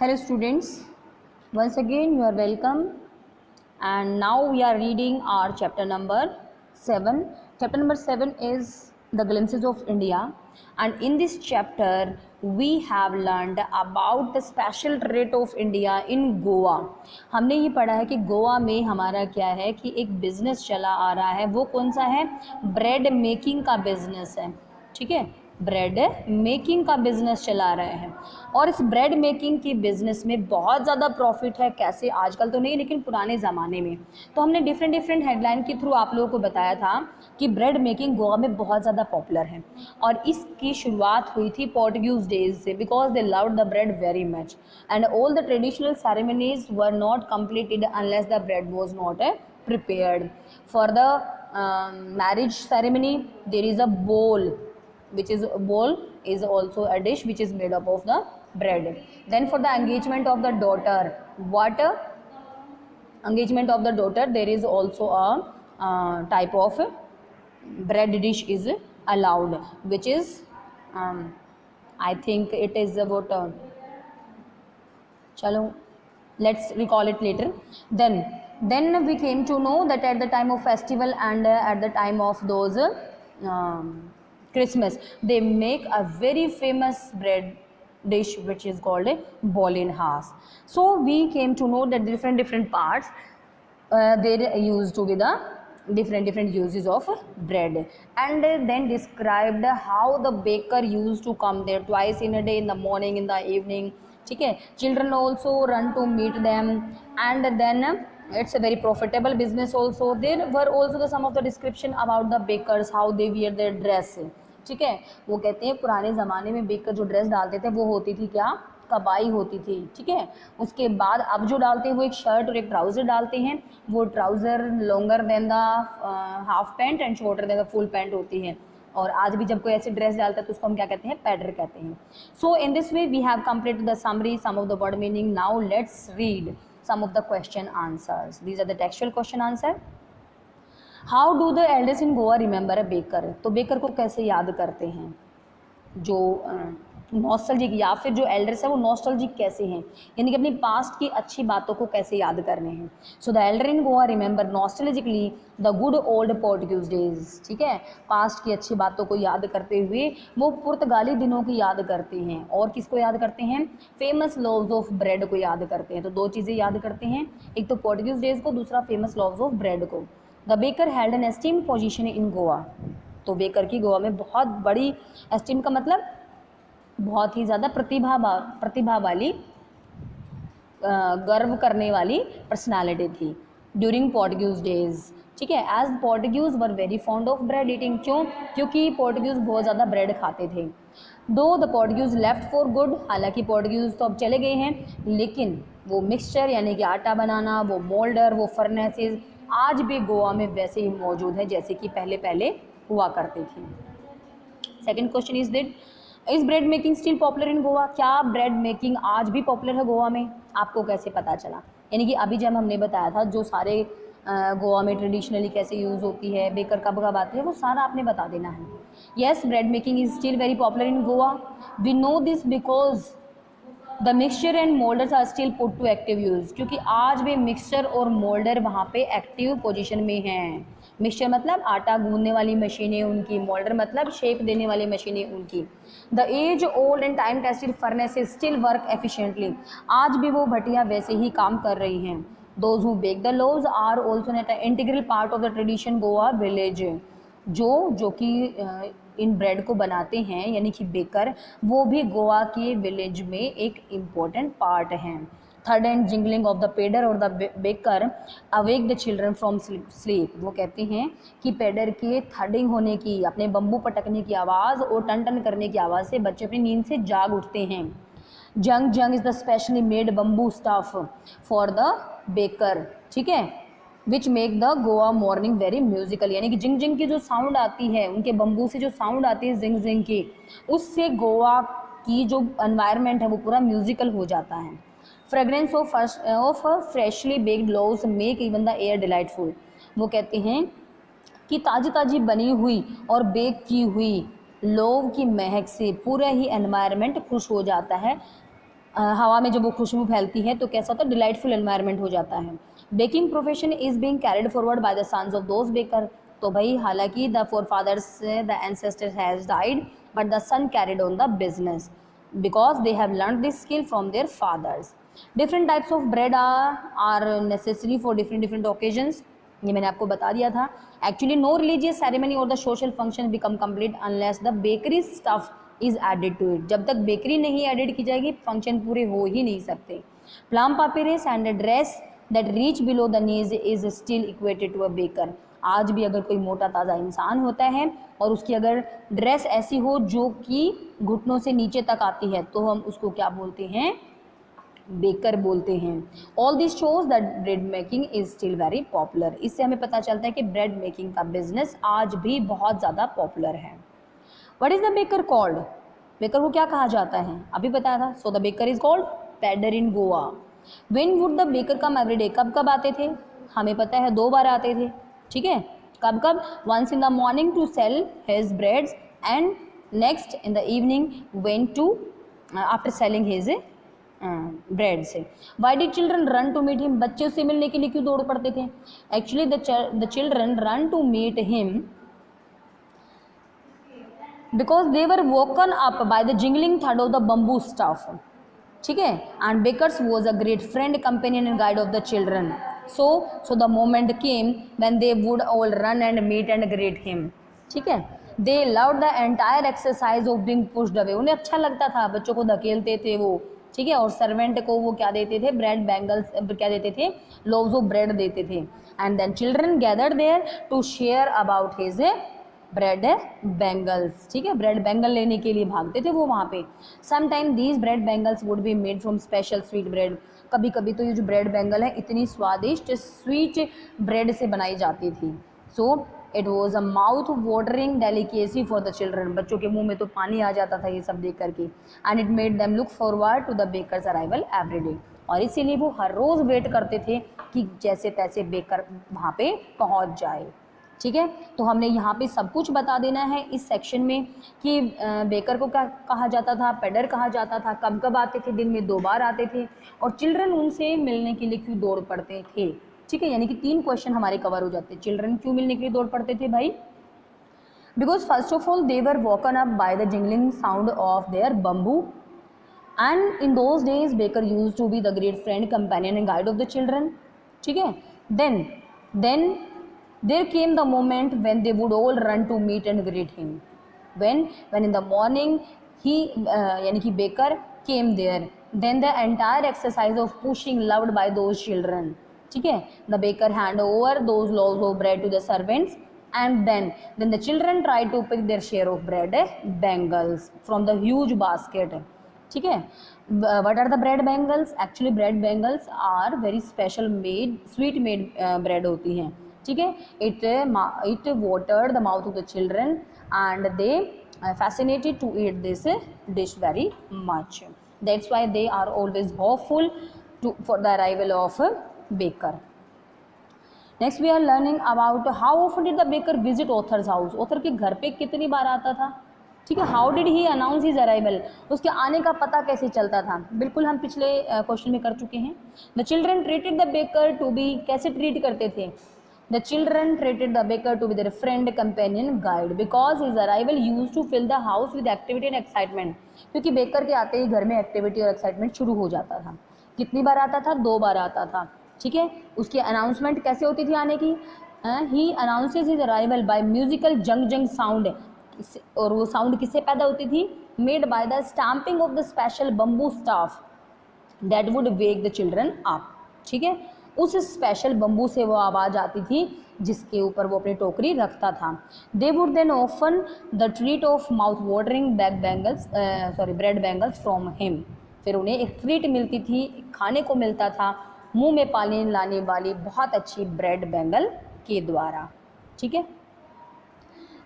Hello students, once again you are welcome, and now we are reading our chapter number 7. Chapter number 7 is the glimpses of India, and in this chapter we have learned about the special trait of India in Goa. हमने ये पढ़ा है कि गोवा में हमारा क्या है कि एक बिजनेस चला आ रहा है, वो कौन सा है? ब्रेड मेकिंग का बिजनेस है। ठीक है, ब्रेड मेकिंग का बिजनेस चला रहे हैं और इस ब्रेड मेकिंग की बिजनेस में बहुत ज़्यादा प्रॉफिट है। कैसे? आजकल तो नहीं, लेकिन पुराने ज़माने में। तो हमने डिफरेंट हेडलाइन के थ्रू आप लोगों को बताया था कि ब्रेड मेकिंग गोवा में बहुत ज़्यादा पॉपुलर है और इसकी शुरुआत हुई थी पोर्टुगीज डेज से, because they loved the bread very much and all the traditional ceremonies were not completed unless the bread was not prepared. For the marriage ceremony there is a bowl, which is also a dish which is made up of the bread. Then for the engagement of the daughter, engagement of the daughter, there is also a type of bread dish is allowed, which is I think it is about chalo, let's recall it later. Then we came to know that at the time of festival and at the time of those Christmas, they make a very famous bread dish which is called a bolin has. So we came to know that different parts they used to be the different uses of bread, and then described how the baker used to come there twice in a day, in the morning, in the evening. ठीक है, children also run to meet them, and then it's a very profitable business also. There were also the some of the description about the bakers, how they wear their dress. ठीक है, वो कहते हैं पुराने ज़माने में बेकर जो dress डालते थे वो होती थी क्या? कबाई होती थी। ठीक है, उसके बाद अब जो डालते हैं वो एक शर्ट और एक ट्राउज़र डालते हैं। वो trouser longer than the half pant and shorter than the full pant होती है। और आज भी जब कोई ऐसी ड्रेस डालता है तो उसको हम क्या कहते हैं? पैडर कहते हैं। So in this way we have completed the summary, some of the word meaning. Now let's read some of the question answers. These are the textual question answer. How do the elders in Goa remember a baker? तो baker को कैसे याद करते हैं? जो nostalgic या फिर जो एल्डर्स है वो नॉस्टैल्जिक कैसे हैं, यानी कि अपनी पास्ट की अच्छी बातों को कैसे याद करने हैं. So the Elder in Goa remember नॉस्टैल्जिकली the good old Portuguese days. ठीक है, पास्ट की अच्छी बातों को याद करते हुए वो पुर्तगाली दिनों की याद करते हैं. और किसको याद करते हैं? फेमस लव्स ऑफ ब्रेड को याद करते हैं. तो दो चीज़ें याद करते हैं, एक तो पोर्टुगीज डेज को, दूसरा फेमस लव्स ऑफ ब्रेड को. The baker held an esteem position in Goa. तो बेकर की गोवा में बहुत बड़ी, एस्टीम का मतलब बहुत ही ज़्यादा प्रतिभा वाली, गर्व करने वाली पर्सनालिटी थी ड्यूरिंग पोर्टुगीज डेज. ठीक है, as Portuguese were very fond of bread eating. क्यों? क्योंकि पोर्टुगीज बहुत ज़्यादा ब्रेड खाते थे. Though the Portuguese left for good, हालांकि पोर्टुगीज तो अब चले गए हैं, लेकिन वो मिक्सचर यानी कि आटा बनाना, वो मोल्डर, वो फर्नेसेस आज भी गोवा में वैसे ही मौजूद है जैसे कि पहले हुआ करती थी. Second question is that is bread making still popular in Goa? क्या ब्रेड मेकिंग आज भी पॉपुलर है गोवा में? आपको कैसे पता चला? यानी कि अभी जब हमने बताया था जो सारे गोवा में ट्रेडिशनली कैसे यूज़ होती है, बेकर कब आती है, वो सारा आपने बता देना है. Yes, bread making is still very popular in Goa. We know this because the mixture and moulders are still put to active use. क्योंकि आज भी मिक्सचर और मोल्डर वहाँ पे एक्टिव पोजीशन में हैं. मिक्सचर मतलब आटा गूंदने वाली मशीनें उनकी, मोल्डर मतलब शेप देने वाली मशीनें उनकी. The age old and time tested furnaces still work efficiently. आज भी वो भटिया वैसे ही काम कर रही हैं. Those who bake the loaves are also an integral part of the tradition Goa village. जो कि इन ब्रेड को बनाते हैं यानी कि बेकर, वो भी गोवा के विलेज में एक इम्पोर्टेंट पार्ट हैं. थर्ड एंड जिंगलिंग ऑफ द पेडर और the baker awake the children from sleep. वो कहते हैं कि पेडर के थर्डिंग होने की, अपने बम्बू पटकने की आवाज़ और टन टन करने की आवाज़ से बच्चे अपनी नींद से जाग उठते हैं. जंग is the specially made bamboo stuff for the baker. ठीक है, which make the Goa morning very musical. यानी कि जिंग की जो साउंड आती है, उनके बम्बू से जो साउंड आती है जिंग की, उससे गोवा की जो एनवायरनमेंट है वो पूरा म्यूजिकल हो जाता है. Fragrance of freshly baked loaves make even the air delightful. वो कहते हैं कि ताज़ी बनी हुई और बेक की हुई लोव की महक से पूरा ही एनवायरनमेंट खुश हो जाता है. हवा में जब वो खुशबू फैलती है तो कैसा होता है, डिलाइटफुल एनवायरनमेंट हो जाता है। Baking profession is being carried forward by the sons of those baker. तो भाई हालांकि the forefathers the ancestors has died but the son carried on the business because they have learn this skill from their fathers. Different types of bread are necessary for different different occasions, ये मैंने आपको बता दिया था। Actually no religious ceremony और the social function become complete unless the bakery stuff is added to it. जब तक bakery नहीं एडेड की जाएगी फंक्शन पूरे हो ही नहीं सकते। प्लम पापिरस and dress that reach below the knees is still equated to a baker. आज भी अगर कोई मोटा ताज़ा इंसान होता है और उसकी अगर ड्रेस ऐसी हो जो कि घुटनों से नीचे तक आती है तो हम उसको क्या बोलते हैं, बेकर बोलते हैं। All this shows that bread making is still very popular. इससे हमें पता चलता है कि ब्रेड मेकिंग का बिजनेस आज भी बहुत ज़्यादा पॉपुलर है। What is the baker called? Baker को क्या कहा जाता है, अभी बताया था। So the baker is called pader in Goa. When would the baker come every day? कब कब आते थे, हमें पता है 2 बार आते थे, ठीक है। कब कब? Once in the morning to sell his breads and next in the evening when to after selling his bread से। Why did children run to meet him? बच्चे उससे मिलने के लिए क्यों दौड़ पड़ते थे? Actually the children run to meet him because they were woken up by the jingling थर्ड ऑफ द बम्बू स्टफ, ठीक है। And bakers was a great friend companion and guide of the children. So the moment came when they would all run and meet and greet him, ठीक है। They love the entire exercise of being pushed away. उन्हें अच्छा लगता था, बच्चों को धकेलते थे वो, ठीक है। और सर्वेंट को वो क्या देते थे, ब्रेड बैंगल्स क्या देते थे, लोव्स ऑफ ब्रेड देते थे। And then children gathered there to share about his bread bangles, ठीक है। ब्रेड बैंगल लेने के लिए भागते थे वो वहाँ पे। Some time these bread bangles would be made from special sweet bread. कभी कभी तो ये जो ब्रेड बैंगल है इतनी स्वादिष्ट स्वीट ब्रेड से बनाई जाती थी। So it was a mouth watering delicacy for the children. बच्चों के मुंह में तो पानी आ जाता था ये सब देख करके। And it made them look forward to the baker's arrival every day. और इसीलिए वो हर रोज़ वेट करते थे कि जैसे तैसे बेकर वहाँ पे पहुँच जाए, ठीक है। तो हमने यहाँ पे सब कुछ बता देना है इस सेक्शन में कि बेकर को क्या कहा जाता था, पेडर कहा जाता था, कब कब आते थे, दिन में 2 बार आते थे, और चिल्ड्रन उनसे मिलने के लिए क्यों दौड़ पड़ते थे, ठीक है। यानी कि 3 क्वेश्चन हमारे कवर हो जाते हैं। चिल्ड्रन क्यों मिलने के लिए दौड़ पड़ते थे भाई? Because first of all they were woken up by the jingling sound of their bamboo and in those days baker use to be the great friend companion and guide of the children, ठीक है। Then there came the moment when they would all run to meet and greet him. When in the morning he yani ki baker came there, then the entire exercise of pushing loved by those children, ठीक है। the baker hand over those loaves of bread to the servants and then the children tried to pick their share of bread bangles from the huge basket, ठीक है। what are the bread bangles? actually bread bangles are very special made sweet made bread होती हैं, ठीक है। it watered the mouth of the children and they fascinated to eat this dish very much. That's why they are always hopeful for the arrival of a baker. Next we are learning about how often did the baker visit author's house. author के घर पे कितनी बार आता था, ठीक है। How did he announce his arrival, उसके आने का पता कैसे चलता था, बिल्कुल हम पिछले क्वेश्चन में कर चुके हैं। The children treated the baker to be, कैसे ट्रीट करते थे? The children treated the baker to be their friend, companion, guide because his arrival used to fill the house with activity and excitement. क्योंकि baker के आते ही घर में activity और excitement शुरू हो जाता था। कितनी बार आता था? 2 बार आता था, ठीक है। उसकी अनाउंसमेंट कैसे होती थी आने की? He announces his arrival by musical जंग जंग साउंड, और वो साउंड किससे पैदा होती थी? Made by the stamping of the special bamboo staff that would wake the children up, ठीक है। उस स्पेशल बम्बू से वो आवाज़ आती थी जिसके ऊपर वो अपनी टोकरी रखता था। They would then often the treat of mouth watering bread bangles from him. फिर उन्हें एक ट्रीट मिलती थी, खाने को मिलता था, मुंह में पानी लाने वाली बहुत अच्छी ब्रेड बैंगल के द्वारा, ठीक है।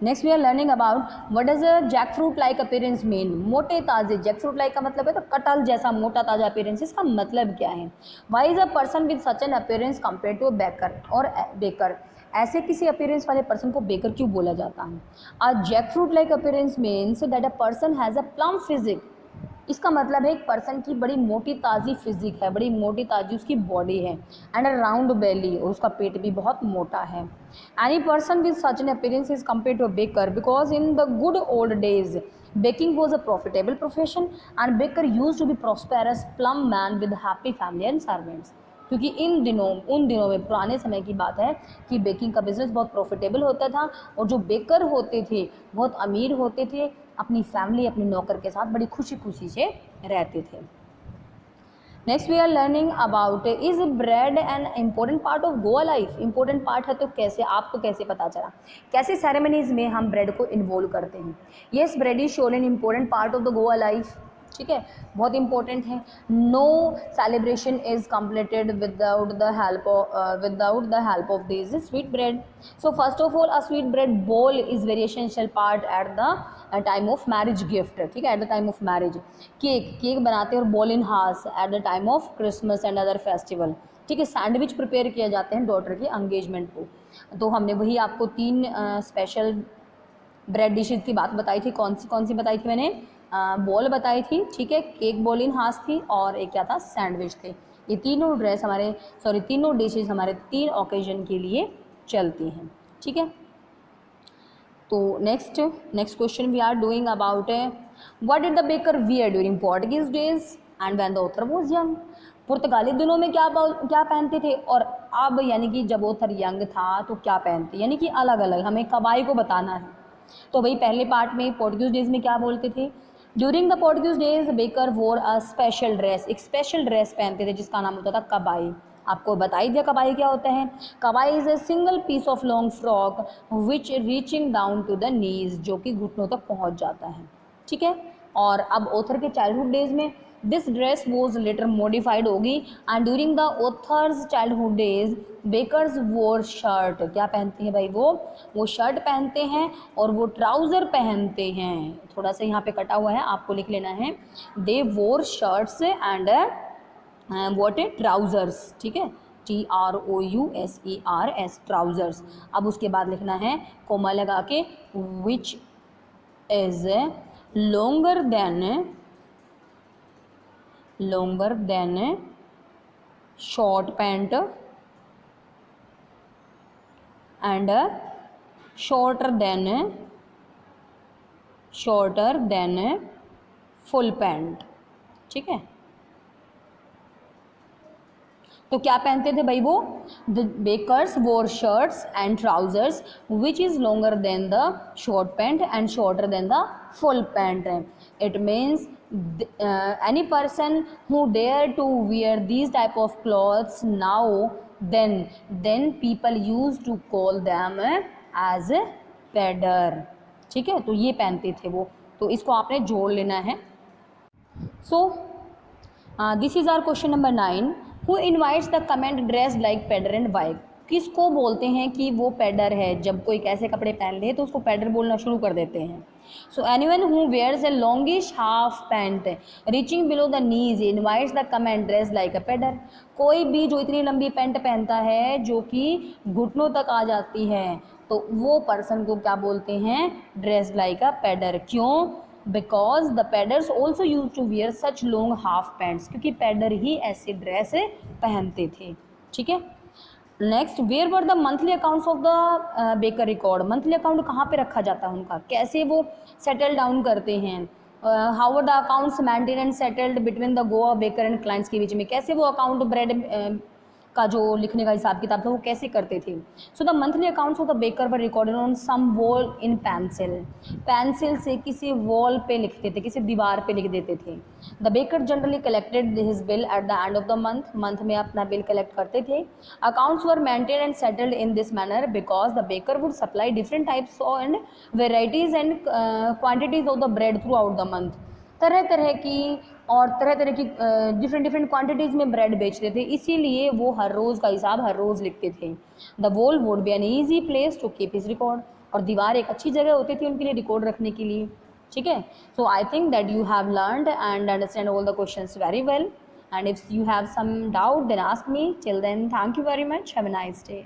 Next we are learning about what does a Jack fruit like appearance mean. मोटे ताज़े, जैक फ्रूट लाइक का मतलब है तो कटहल जैसा मोटा ताज़ा अपीयरेंस, इसका मतलब क्या है? Why is a person with such an appearance compare to baker और बेकर, ऐसे किसी अपीयरेंस वाले पर्सन को बेकर क्यों बोला जाता है? A Jack fruit like appearance means that a person has a plump physique, इसका मतलब है एक पर्सन की बड़ी मोटी ताज़ी फिजिक है, बड़ी मोटी ताज़ी उसकी बॉडी है, एंड अ राउंड बेली, और उसका पेट भी बहुत मोटा है। Any person with such an appearance is compare to a baker because in the good old days baking was a profitable profession and baker used to be prosperous plum man with happy family and servants। क्योंकि उन दिनों में पुराने समय की बात है कि बेकिंग का बिजनेस बहुत प्रॉफिटेबल होता था और जो बेकर होते थे बहुत अमीर होते थे, अपनी फैमिली अपने नौकर के साथ बड़ी खुशी खुशी से रहते थे। Next we are learning about is bread an important part of Goa life. Important part है तो कैसे, आपको कैसे पता चला, कैसे सेरेमनीज में हम ब्रेड को इन्वॉल्व करते हैं। Yes, bread is shown an important part of the Goa life, ठीक है, बहुत इंपॉर्टेंट है। No celebration is completed without the help of this sweet bread. So first of all a sweet bread बोल is very essential part at the time of marriage gift, ठीक है, at the time of marriage. Cake बनाते हैं और बॉल in house at the time of Christmas and other festival, ठीक है। Sandwich prepare किए जाते हैं डॉटर के एंगेजमेंट को। तो हमने वही आपको 3 स्पेशल ब्रेड डिशेज की बात बताई थी। कौन सी बताई थी मैंने? बॉल बताई थी, ठीक है, केक बॉल इन हाउस थी, और एक क्या था, सैंडविच थे। ये तीनों डिशेज हमारे 3 ओकेजन के लिए चलती हैं, ठीक है। तो next question we are doing about what did the baker wear during Portuguese days and when the author was young. पुर्तगाली दिनों में क्या पहनते थे, और अब यानी कि जब ऑथर यंग था तो क्या पहनते, यानी कि अलग अलग हमें कबाई को बताना है। तो भाई पहले पार्ट में पोर्टुगीज डेज में क्या बोलते थे, during the Portuguese days baker वोर अ स्पेशल ड्रेस, एक स्पेशल ड्रेस पहनते थे जिसका नाम होता था कबाई। आपको बता ही दिया कबाई क्या होता है। कबाई is a single piece of long frock which reaching down to the knees, जो कि घुटनों तक पहुंच जाता है, ठीक है। और अब ऑथर के चाइल्डहुड डेज में this dress was later modified होगी, and during the author's childhood days bakers wore shirt, क्या पहनते हैं भाई, वो शर्ट पहनते हैं और वो ट्राउज़र पहनते हैं। थोड़ा सा यहाँ पे कटा हुआ है, आपको लिख लेना है, दे वोर shirts and what A trousers, ठीक है, TROUSERS ट्राउज़र्स। अब उसके बाद लिखना है कोमा लगा के, which is longer than short pant and shorter than full pant, ठीक है। तो क्या पहनते थे भाई वो, द बेकर्स वोर shirts and trousers which is longer than the short pant and shorter than the full pant. It means any person who dare to wear these type of clothes now, then people used to call them as pedder, ठीक है। तो ये पहनते थे वो, तो इसको आपने जोड़ लेना है। So this is our question number 9। Who invites the comment dress like पेडर एंड वाइफ। किसको बोलते हैं कि वो पेडर है, जब कोई कैसे कपड़े पहन ले तो उसको पेडर बोलना शुरू कर देते हैं। So anyone who wears a longish half pant reaching below the knees invites the comment dress like a पेडर। कोई भी जो इतनी लंबी पैंट पहनता है जो कि घुटनों तक आ जाती है, तो वो पर्सन को क्या बोलते हैं, ड्रेस लाइक अ पेडर। क्यों? बिकॉज द पैडर्स also use to wear such long half pants, क्योंकि पैडर ही ऐसे ड्रेस पहनते थे, ठीक है। Next, where were the monthly accounts of the baker record. Monthly account कहाँ पे रखा जाता है उनका, कैसे वो सेटल डाउन करते हैं। How were the accounts maintain and settled between the Goa baker and clients के बीच में, कैसे वो अकाउंट ब्रेड का जो लिखने का हिसाब किताब था वो कैसे करते थे। So the monthly accounts of the baker were recorded on some wall in pencil से किसी वॉल पे लिखते थे, किसी दीवार पे लिख देते थे। The baker generally collected his bill at the end of the month में अपना बिल कलेक्ट करते थे। Accounts were maintain and settled in this manner because the baker would supply different types and varieties and quantities of the bread through out the month. तरह तरह की different quantities में bread बेचते थे, इसीलिए वो हर रोज़ का हिसाब हर रोज़ लिखते थे। The wall would be an easy place to keep his record, और दीवार एक अच्छी जगह होती थी उनके लिए रिकॉर्ड रखने के लिए, ठीक है। So I think that you have learned and understand all the questions very well, and if you have some doubt then ask me. Till then, thank you very much, have a nice day.